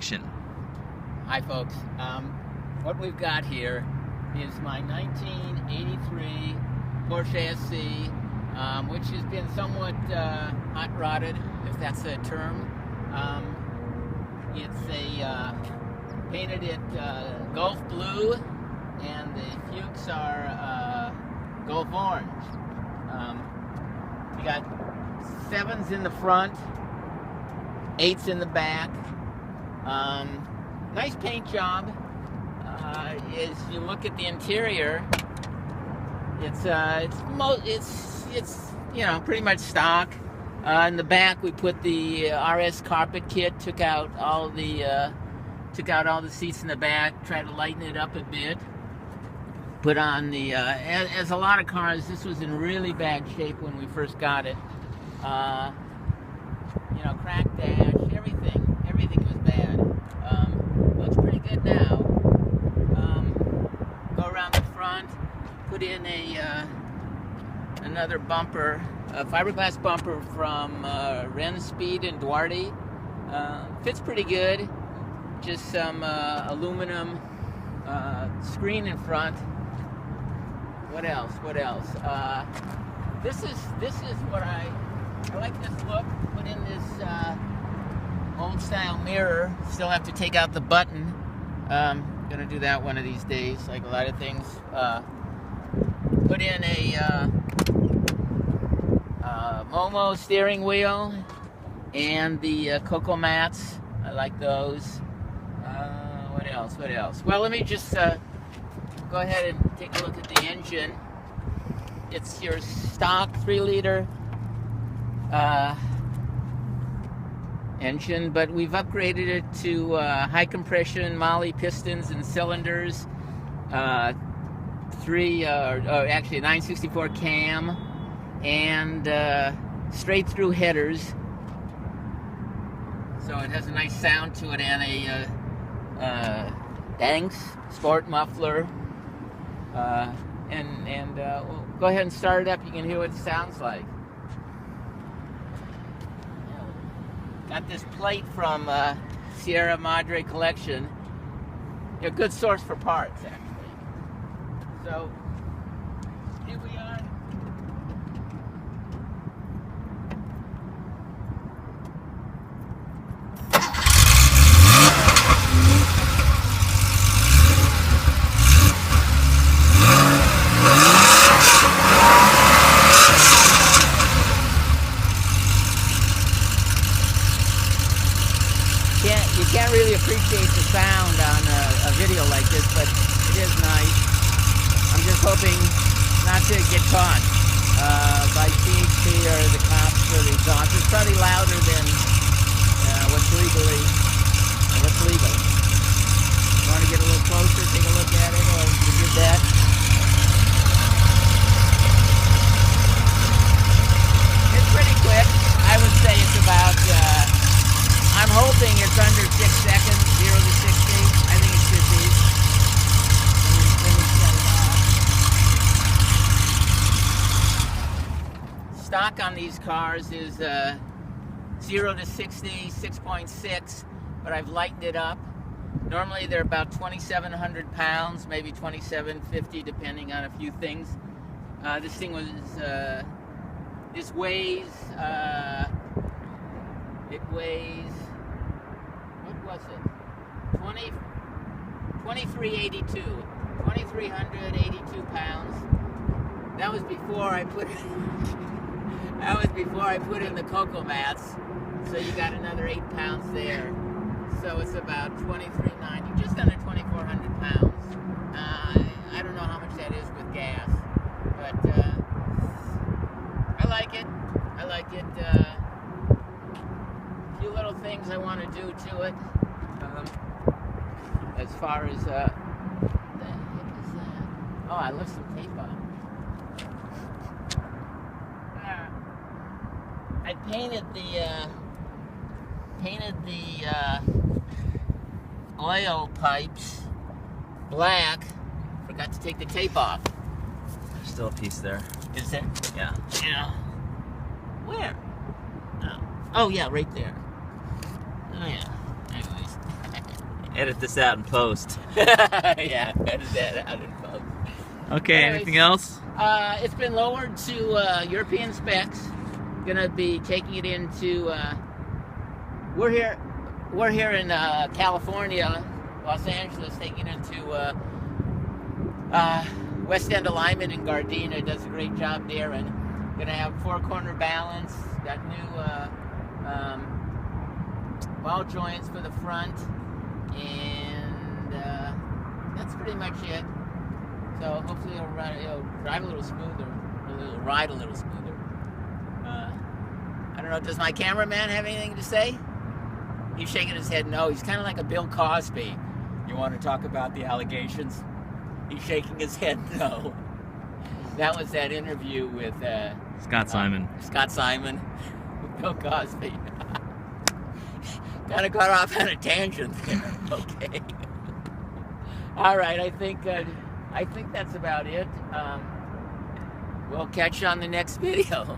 Collection. Hi folks, what we've got here is my 1983 Porsche SC, which has been somewhat hot rodded, if that's a term. It's painted it Gulf blue, and the Fuchs are Gulf orange. We got 7s in the front, 8s in the back. Nice paint job. As you look at the interior, it's you know, pretty much stock. In the back, we put the RS carpet kit. Took out all the seats in the back. Tried to lighten it up a bit. Put on the as a lot of cars, this was in really bad shape when we first got it. You know, cracked dash, everything was bad. Looks pretty good now. Go around the front, put in another bumper, a fiberglass bumper from Ren Speed and Duarte. Fits pretty good. Just some aluminum screen in front. What else? This is what I like this look. Put in this old style mirror. Still have to take out the button. Gonna do that one of these days, like a lot of things. Put in a Momo steering wheel and the Coco mats. I like those. What else? Well, let me just go ahead and take a look at the engine. It's your stock 3-liter engine, but we've upgraded it to high compression Molle pistons and cylinders, actually 964 cam, and straight through headers, so it has a nice sound to it, and a Danks sport muffler, and we'll go ahead and start it up. You can hear what it sounds like. Got this plate from Sierra Madre Collection. A good source for parts, actually. So, here we are. You can't really appreciate the sound on a video like this, but it is nice. I'm just hoping not to get caught by CHP or the cops for the exhaust. It's probably louder than what's legal. You want to get a little closer, take a look at it, or you did that? It's pretty quick. I would say it's about... I'm hoping it's under 6 seconds, 0 to 60. I think it should be. Let me set it off. Stock on these cars is 0 to 60, 6.6, but I've lightened it up. Normally they're about 2,700 pounds, maybe 2,750, depending on a few things. This thing was, this weighs, it weighs, what was it? 2,382 pounds. That was before I put in the Coco mats. So you got another 8 pounds there. So it's about 2,390, just under 2,400 pounds. I don't know how much that is with gas, but I like it. Few little things I want to do to it. As far as what the heck is that? Oh, I left some tape on. I painted the oil pipes black. Forgot to take the tape off. There's still a piece there. Is there? Yeah. Yeah. Where? Oh yeah, right there. Oh yeah. Anyways. edit this out in post. Yeah, edit that out in post. Okay, Anyways, anything else? It's been lowered to European specs. Gonna be taking it into. We're here in California, Los Angeles, taking it into West End Alignment in Gardena. Does a great job there, and gonna have 4-corner balance. Got new ball joints for the front, and that's pretty much it. So hopefully it'll drive a little smoother, it'll ride a little smoother. I don't know, does my cameraman have anything to say? He's shaking his head no. He's kind of like a Bill Cosby. You want to talk about the allegations? He's shaking his head no. That was that interview with Scott Simon. Scott Simon with Bill Cosby. Kind of got off on a tangent there. Okay. All right, I think that's about it. We'll catch you on the next video.